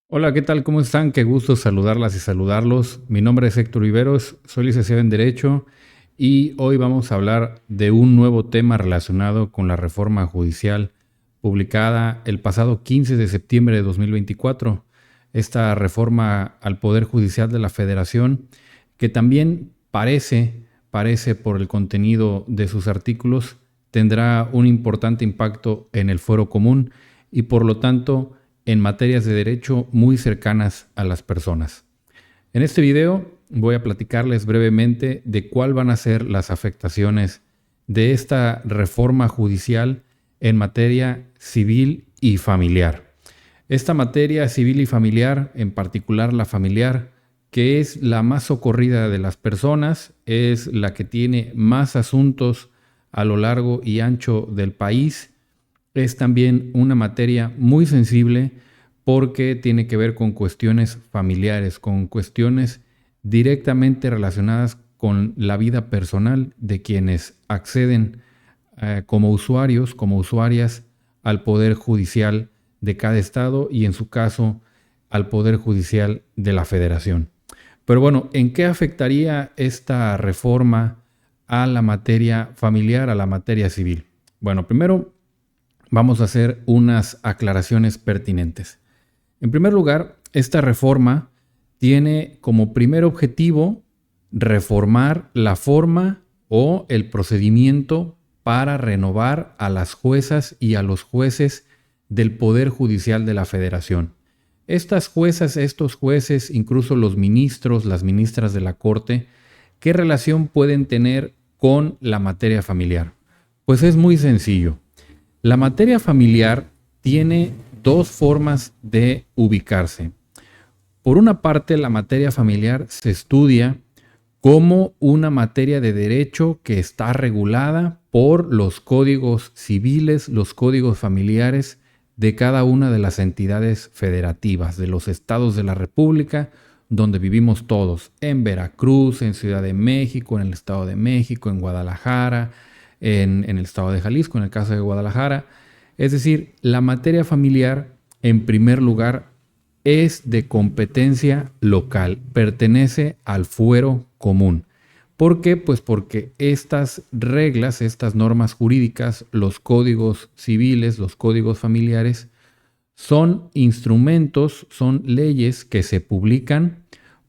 Hola, ¿qué tal? ¿Cómo están? Qué gusto saludarlas y saludarlos. Mi nombre es Héctor Viveros, soy licenciado en Derecho y hoy vamos a hablar de un nuevo tema relacionado con la reforma judicial publicada el pasado 15 de septiembre de 2024. Esta reforma al Poder Judicial de la Federación, que también parece por el contenido de sus artículos, tendrá un importante impacto en el fuero común y por lo tanto en materias de derecho muy cercanas a las personas. En este video voy a platicarles brevemente de cuál van a ser las afectaciones de esta reforma judicial en materia civil y familiar. Esta materia civil y familiar, en particular la familiar, que es la más socorrida de las personas, es la que tiene más asuntos a lo largo y ancho del país. Es también una materia muy sensible porque tiene que ver con cuestiones familiares, con cuestiones directamente relacionadas con la vida personal de quienes acceden como usuarios, como usuarias al Poder Judicial de cada estado y en su caso al Poder Judicial de la Federación. Pero bueno, ¿en qué afectaría esta reforma a la materia familiar, a la materia civil? Bueno, primero vamos a hacer unas aclaraciones pertinentes. En primer lugar, esta reforma tiene como primer objetivo reformar la forma o el procedimiento para renovar a las juezas y a los jueces del Poder Judicial de la Federación. Estas juezas, estos jueces, incluso los ministros, las ministras de la Corte, ¿qué relación pueden tener con la materia familiar? Pues es muy sencillo. La materia familiar tiene dos formas de ubicarse. Por una parte, la materia familiar se estudia como una materia de derecho que está regulada por los códigos civiles, los códigos familiares de cada una de las entidades federativas, de los estados de la República, donde vivimos todos, en Veracruz, en Ciudad de México, en el Estado de México, en Guadalajara, en el Estado de Jalisco, en el caso de Guadalajara. Es decir, la materia familiar, en primer lugar, es de competencia local, pertenece al fuero común. ¿Por qué? Pues porque estas reglas, estas normas jurídicas, los códigos civiles, los códigos familiares, son instrumentos, son leyes que se publican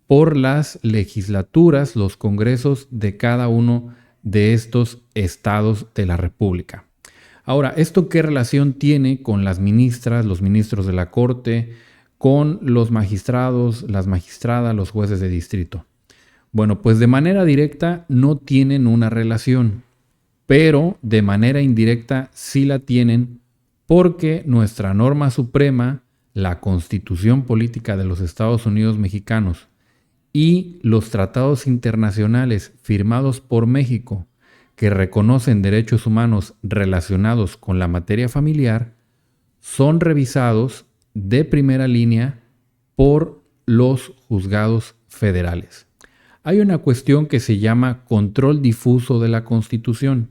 por las legislaturas, los congresos de cada uno de estos estados de la República. Ahora, ¿esto qué relación tiene con las ministras, los ministros de la Corte, con los magistrados, las magistradas, los jueces de distrito? Bueno, pues de manera directa no tienen una relación, pero de manera indirecta sí la tienen porque nuestra norma suprema, la Constitución Política de los Estados Unidos Mexicanos y los tratados internacionales firmados por México que reconocen derechos humanos relacionados con la materia familiar son revisados de primera línea por los juzgados federales. Hay una cuestión que se llama control difuso de la Constitución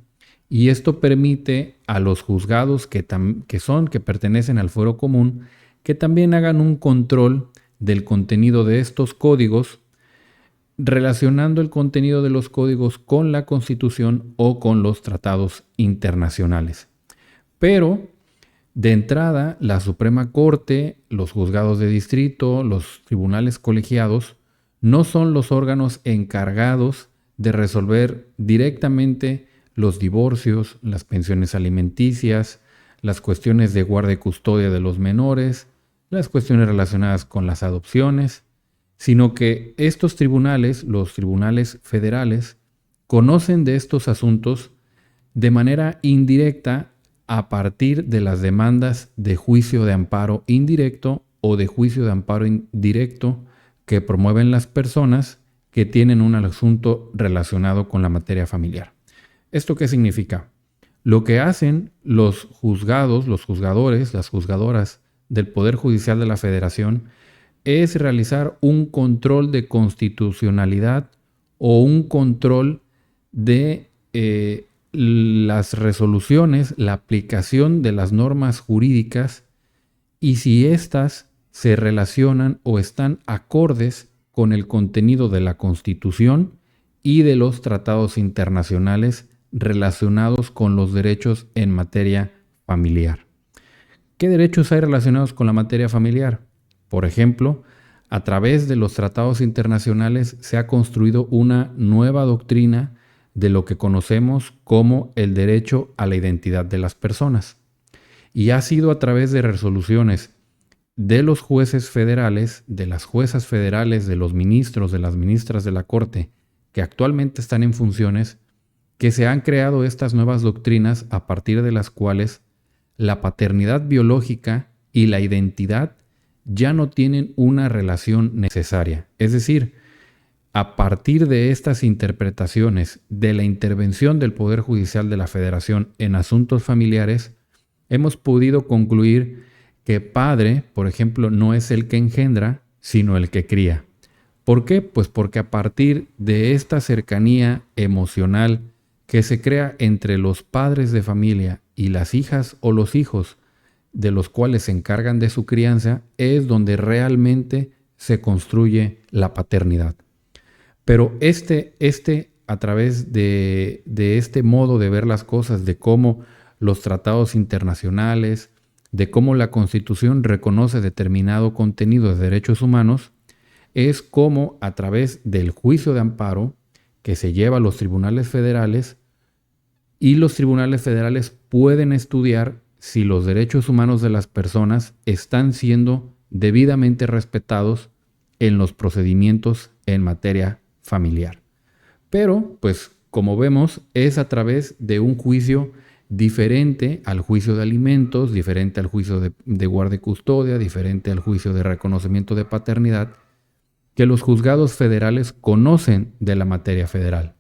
y esto permite a los juzgados que pertenecen al fuero común que también hagan un control del contenido de estos códigos relacionando el contenido de los códigos con la Constitución o con los tratados internacionales. Pero, de entrada, la Suprema Corte, los juzgados de distrito, los tribunales colegiados, no son los órganos encargados de resolver directamente los divorcios, las pensiones alimenticias, las cuestiones de guarda y custodia de los menores, las cuestiones relacionadas con las adopciones, sino que estos tribunales, los tribunales federales, conocen de estos asuntos de manera indirecta a partir de las demandas de juicio de amparo indirecto o de juicio de amparo directo que promueven las personas que tienen un asunto relacionado con la materia familiar. ¿Esto qué significa? Lo que hacen los juzgados, los juzgadores, las juzgadoras del Poder Judicial de la Federación es realizar un control de constitucionalidad o un control de las resoluciones, la aplicación de las normas jurídicas y si éstas se relacionan o están acordes con el contenido de la Constitución y de los tratados internacionales relacionados con los derechos en materia familiar. ¿Qué derechos hay relacionados con la materia familiar? Por ejemplo, a través de los tratados internacionales se ha construido una nueva doctrina de lo que conocemos como el derecho a la identidad de las personas. Y ha sido a través de resoluciones de los jueces federales, de las juezas federales, de los ministros, de las ministras de la Corte, que actualmente están en funciones, que se han creado estas nuevas doctrinas a partir de las cuales la paternidad biológica y la identidad ya no tienen una relación necesaria. Es decir, a partir de estas interpretaciones de la intervención del Poder Judicial de la Federación en asuntos familiares, hemos podido concluir que padre, por ejemplo, no es el que engendra, sino el que cría. ¿Por qué? Pues porque a partir de esta cercanía emocional que se crea entre los padres de familia y las hijas o los hijos de los cuales se encargan de su crianza, es donde realmente se construye la paternidad. Pero a través de este modo de ver las cosas, de cómo los tratados internacionales, de cómo la Constitución reconoce determinado contenido de derechos humanos, es como a través del juicio de amparo que se lleva a los tribunales federales, y los tribunales federales pueden estudiar si los derechos humanos de las personas están siendo debidamente respetados en los procedimientos en materia familiar. Pero, pues, como vemos, es a través de un juicio diferente al juicio de alimentos, diferente al juicio de guarda y custodia, diferente al juicio de reconocimiento de paternidad, que los juzgados federales conocen de la materia federal.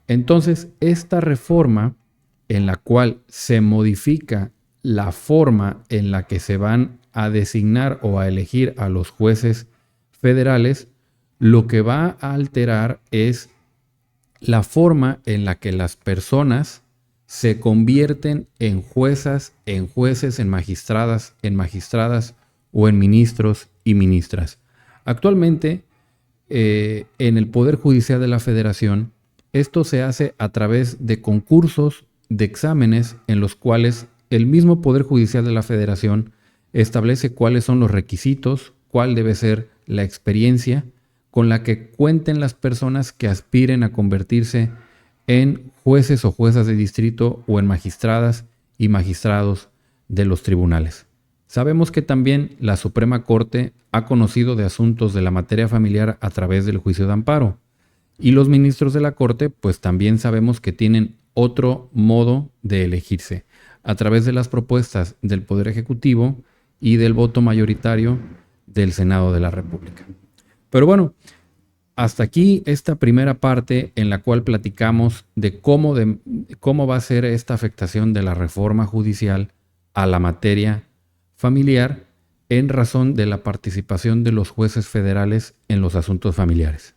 Entonces, esta reforma en la cual se modifica la forma en la que se van a designar o a elegir a los jueces federales, lo que va a alterar es la forma en la que las personas se convierten en juezas, en jueces, en magistradas o en ministros y ministras. Actualmente, en el Poder Judicial de la Federación, esto se hace a través de concursos de exámenes en los cuales el mismo Poder Judicial de la Federación establece cuáles son los requisitos, cuál debe ser la experiencia con la que cuenten las personas que aspiren a convertirse en jueces o juezas de distrito o en magistradas y magistrados de los tribunales. Sabemos que también la Suprema Corte ha conocido de asuntos de la materia familiar a través del juicio de amparo, y los ministros de la Corte pues también sabemos que tienen otro modo de elegirse, a través de las propuestas del Poder Ejecutivo y del voto mayoritario del Senado de la República. Pero bueno, hasta aquí esta primera parte en la cual platicamos de cómo va a ser esta afectación de la reforma judicial a la materia familiar en razón de la participación de los jueces federales en los asuntos familiares.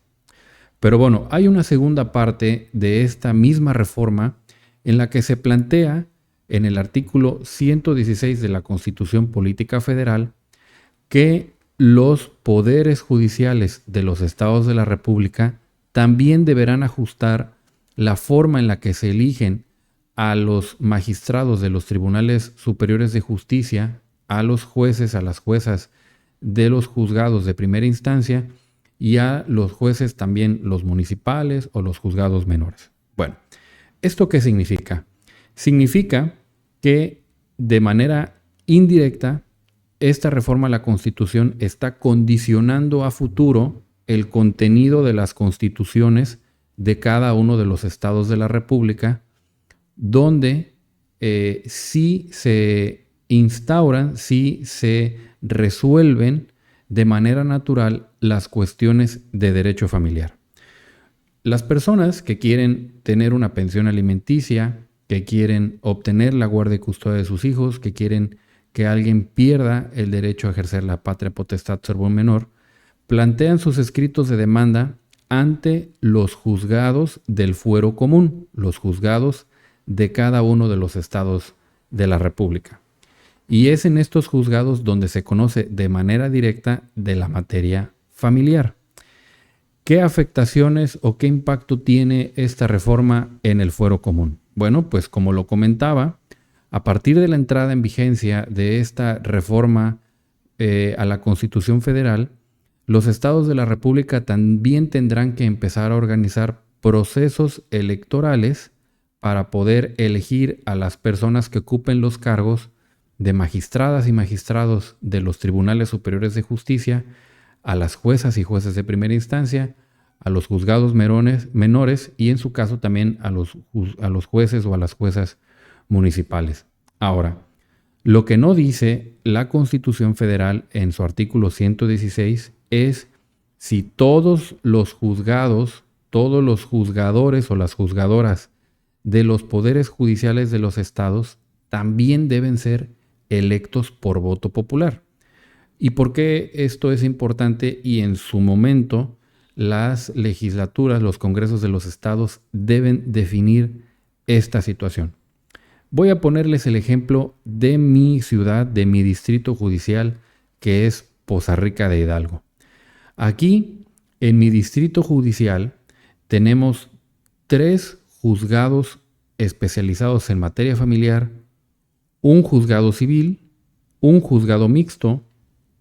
Pero bueno, hay una segunda parte de esta misma reforma en la que se plantea en el artículo 116 de la Constitución Política Federal que los poderes judiciales de los estados de la República también deberán ajustar la forma en la que se eligen a los magistrados de los tribunales superiores de justicia, a los jueces, a las juezas de los juzgados de primera instancia y a los jueces también los municipales o los juzgados menores. Bueno, ¿esto qué significa? Significa que de manera indirecta esta reforma a la Constitución está condicionando a futuro el contenido de las constituciones de cada uno de los estados de la República, donde sí se instauran, sí se resuelven de manera natural las cuestiones de derecho familiar. Las personas que quieren tener una pensión alimenticia, que quieren obtener la guardia y custodia de sus hijos, que quieren que alguien pierda el derecho a ejercer la patria potestad sobre un menor, plantean sus escritos de demanda ante los juzgados del fuero común, los juzgados de cada uno de los estados de la República. y es en estos juzgados donde se conoce de manera directa de la materia familiar. ¿Qué afectaciones o qué impacto tiene esta reforma en el fuero común? Bueno, pues como lo comentaba, a partir de la entrada en vigencia de esta reforma a la Constitución Federal, los estados de la República también tendrán que empezar a organizar procesos electorales para poder elegir a las personas que ocupen los cargos de magistradas y magistrados de los tribunales superiores de justicia, a las juezas y jueces de primera instancia, a los juzgados menores y en su caso también a los jueces o a las juezas municipales. Ahora, lo que no dice la Constitución Federal en su artículo 116 es si todos los juzgados, todos los juzgadores o las juzgadoras de los poderes judiciales de los estados también deben ser electos por voto popular. ¿Y por qué esto es importante? Y en su momento las legislaturas, los congresos de los estados deben definir esta situación. Voy a ponerles el ejemplo de mi ciudad, de mi distrito judicial, que es Poza Rica de Hidalgo. Aquí, en mi distrito judicial, tenemos 3 juzgados especializados en materia familiar, un juzgado civil, un juzgado mixto,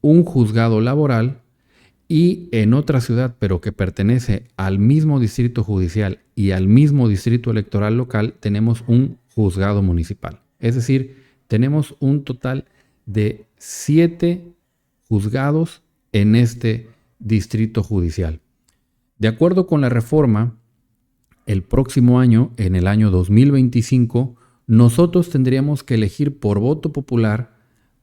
un juzgado laboral y en otra ciudad, pero que pertenece al mismo distrito judicial y al mismo distrito electoral local, tenemos un juzgado municipal. Es decir, tenemos un total de 7 juzgados en este distrito judicial. De acuerdo con la reforma, el próximo año, en el año 2025, nosotros tendríamos que elegir por voto popular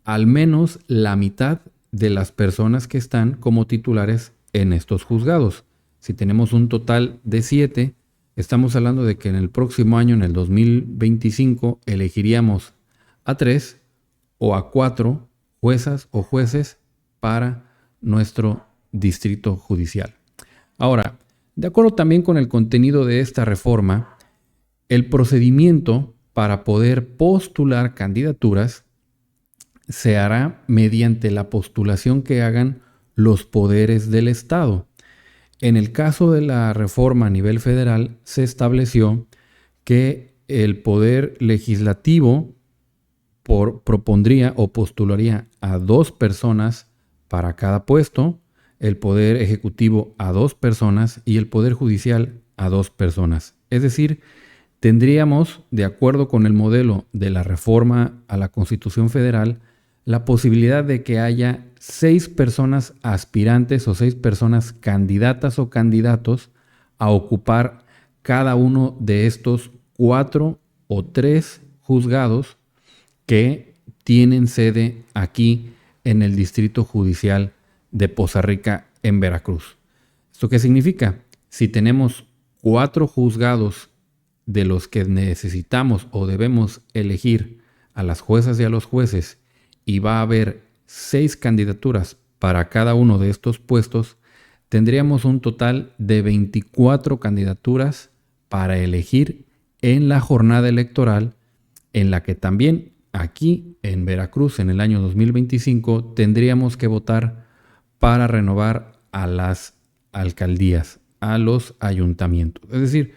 al menos la mitad de las personas que están como titulares en estos juzgados. Si tenemos un total de 7, estamos hablando de que en el próximo año, en el 2025, elegiríamos a 3 o a 4 juezas o jueces para nuestro distrito judicial. Ahora, de acuerdo también con el contenido de esta reforma, el procedimiento para poder postular candidaturas se hará mediante la postulación que hagan los poderes del Estado. En el caso de la reforma a nivel federal, se estableció que el poder legislativo propondría o postularía a 2 personas para cada puesto, el poder ejecutivo a 2 personas y el poder judicial a 2 personas. Es decir, tendríamos, de acuerdo con el modelo de la reforma a la Constitución Federal, la posibilidad de que haya 6 personas aspirantes o 6 personas candidatas o candidatos a ocupar cada uno de estos 4 o 3 juzgados que tienen sede aquí en el Distrito Judicial de Poza Rica en Veracruz. ¿Esto qué significa? Si tenemos 4 juzgados de los que necesitamos o debemos elegir a las juezas y a los jueces y va a haber 6 candidaturas para cada uno de estos puestos, tendríamos un total de 24 candidaturas para elegir en la jornada electoral, en la que también aquí en Veracruz en el año 2025 tendríamos que votar para renovar a las alcaldías, a los ayuntamientos. Es decir,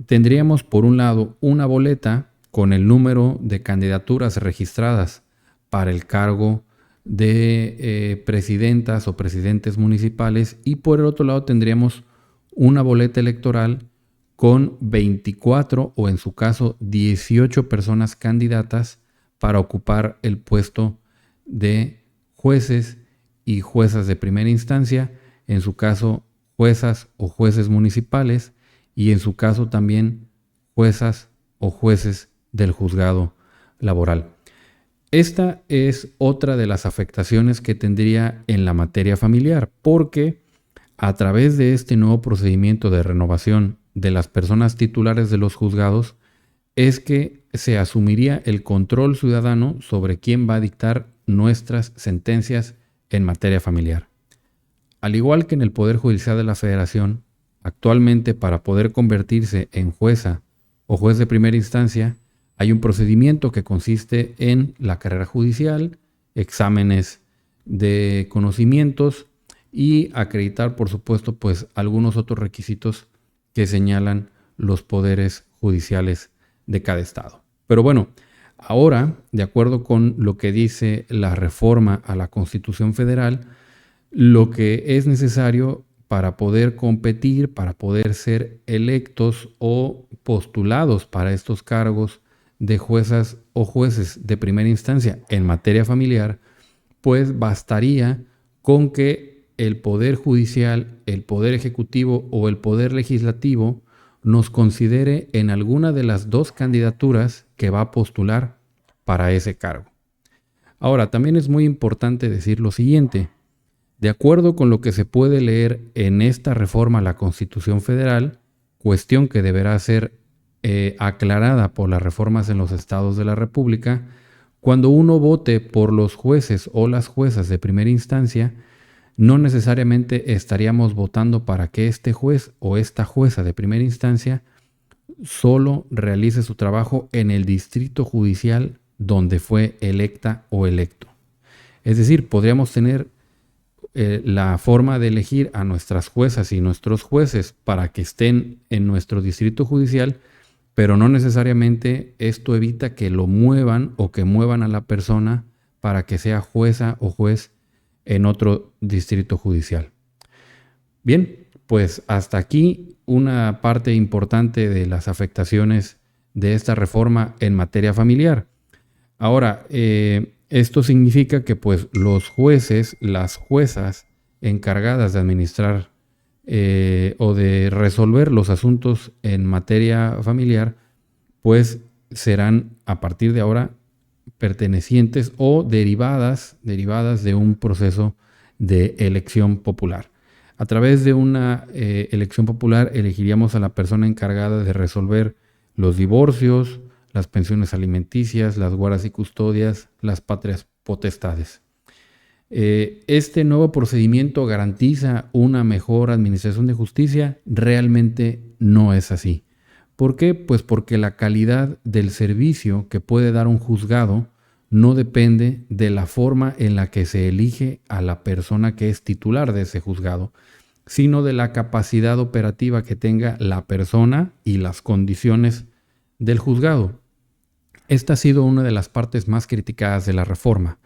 tendríamos por un lado una boleta con el número de candidaturas registradas para el cargo de presidentas o presidentes municipales y por el otro lado tendríamos una boleta electoral con 24 o en su caso 18 personas candidatas para ocupar el puesto de jueces y juezas de primera instancia, en su caso juezas o jueces municipales y en su caso también juezas o jueces del juzgado laboral. Esta es otra de las afectaciones que tendría en la materia familiar, porque a través de este nuevo procedimiento de renovación de las personas titulares de los juzgados, es que se asumiría el control ciudadano sobre quién va a dictar nuestras sentencias en materia familiar. Al igual que en el Poder Judicial de la Federación, actualmente para poder convertirse en jueza o juez de primera instancia, Hay un procedimiento que consiste en la carrera judicial, exámenes de conocimientos y acreditar, por supuesto, pues algunos otros requisitos que señalan los poderes judiciales de cada estado. Pero bueno, ahora, de acuerdo con lo que dice la reforma a la Constitución Federal, lo que es necesario para poder competir, para poder ser electos o postulados para estos cargos de juezas o jueces de primera instancia en materia familiar, pues bastaría con que el Poder Judicial, el Poder Ejecutivo o el Poder Legislativo nos considere en alguna de las dos candidaturas que va a postular para ese cargo. Ahora, también es muy importante decir lo siguiente. De acuerdo con lo que se puede leer en esta reforma a la Constitución Federal, cuestión que deberá ser aclarada por las reformas en los estados de la República, cuando uno vote por los jueces o las juezas de primera instancia, no necesariamente estaríamos votando para que este juez o esta jueza de primera instancia solo realice su trabajo en el distrito judicial donde fue electa o electo. Es decir, podríamos tener la forma de elegir a nuestras juezas y nuestros jueces para que estén en nuestro distrito judicial, pero no necesariamente esto evita que lo muevan o que muevan a la persona para que sea jueza o juez en otro distrito judicial. Bien, pues hasta aquí una parte importante de las afectaciones de esta reforma en materia familiar. Ahora, esto significa que pues los jueces, las juezas encargadas de administrar o de resolver los asuntos en materia familiar, pues serán a partir de ahora pertenecientes o derivadas de un proceso de elección popular. A través de una elección popular elegiríamos a la persona encargada de resolver los divorcios, las pensiones alimenticias, las guardas y custodias, las patrias potestades. ¿Este nuevo procedimiento garantiza una mejor administración de justicia? Realmente no es así. ¿Por qué? Pues porque la calidad del servicio que puede dar un juzgado no depende de la forma en la que se elige a la persona que es titular de ese juzgado, sino de la capacidad operativa que tenga la persona y las condiciones del juzgado. Esta ha sido una de las partes más criticadas de la reforma.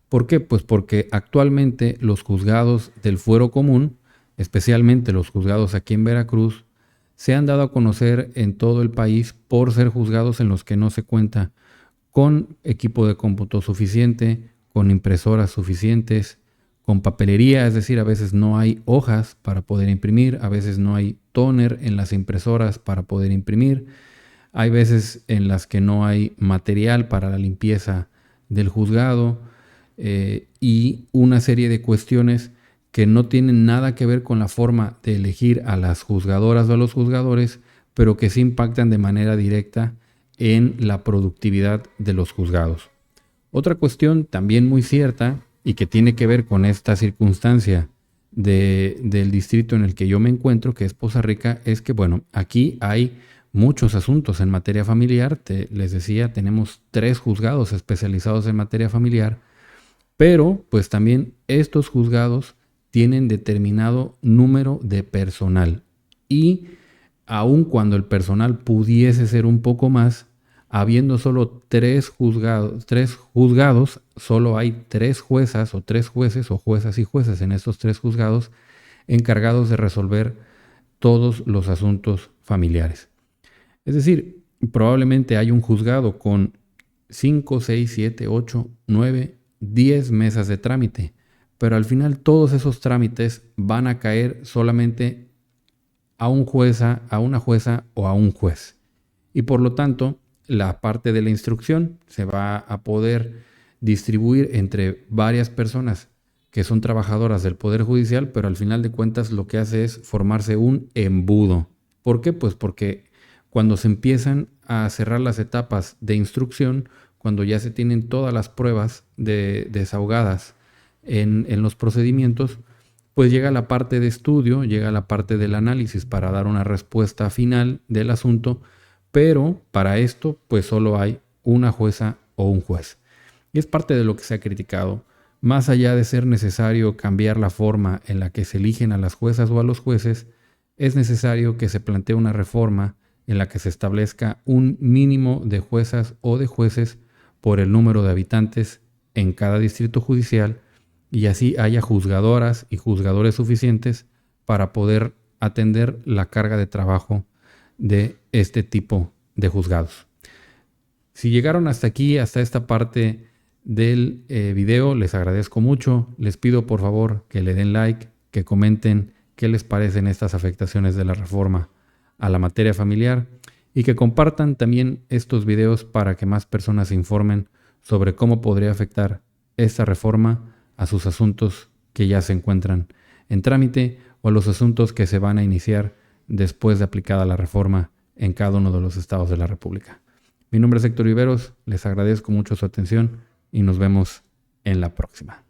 ¿Por qué? Pues porque actualmente los juzgados del fuero común, especialmente los juzgados aquí en Veracruz, se han dado a conocer en todo el país por ser juzgados en los que no se cuenta con equipo de cómputo suficiente, con impresoras suficientes, con papelería, es decir, a veces no hay hojas para poder imprimir, a veces no hay tóner en las impresoras para poder imprimir, hay veces en las que no hay material para la limpieza del juzgado y una serie de cuestiones que no tienen nada que ver con la forma de elegir a las juzgadoras o a los juzgadores, pero que sí impactan de manera directa en la productividad de los juzgados. Otra cuestión también muy cierta y que tiene que ver con esta circunstancia del distrito en el que yo me encuentro, que es Poza Rica, es que, bueno, aquí hay muchos asuntos en materia familiar. Les decía, tenemos 3 juzgados especializados en materia familiar, pero pues también estos juzgados tienen determinado número de personal y aun cuando el personal pudiese ser un poco más, habiendo solo 3 juzgados, solo hay 3 juezas o 3 jueces o juezas y jueces en estos 3 juzgados encargados de resolver todos los asuntos familiares. Es decir, probablemente hay un juzgado con 5, 6, 7, 8, 9, 10 mesas de trámite, pero al final todos esos trámites van a caer solamente a una jueza o a un juez. Y por lo tanto, la parte de la instrucción se va a poder distribuir entre varias personas que son trabajadoras del Poder Judicial, pero al final de cuentas lo que hace es formarse un embudo. ¿Por qué? Pues porque cuando se empiezan a cerrar las etapas de instrucción, cuando ya se tienen todas las pruebas desahogadas en los procedimientos, pues llega la parte de estudio, llega la parte del análisis para dar una respuesta final del asunto, pero para esto pues solo hay una jueza o un juez. Y es parte de lo que se ha criticado. Más allá de ser necesario cambiar la forma en la que se eligen a las juezas o a los jueces, es necesario que se plantee una reforma en la que se establezca un mínimo de juezas o de jueces por el número de habitantes en cada distrito judicial y así haya juzgadoras y juzgadores suficientes para poder atender la carga de trabajo de este tipo de juzgados. Si llegaron hasta aquí, hasta esta parte del video, les agradezco mucho. Les pido por favor que le den like, que comenten qué les parecen estas afectaciones de la reforma a la materia familiar y que compartan también estos videos para que más personas se informen sobre cómo podría afectar esta reforma a sus asuntos que ya se encuentran en trámite o a los asuntos que se van a iniciar después de aplicada la reforma en cada uno de los estados de la República. Mi nombre es Héctor Riveros, les agradezco mucho su atención y nos vemos en la próxima.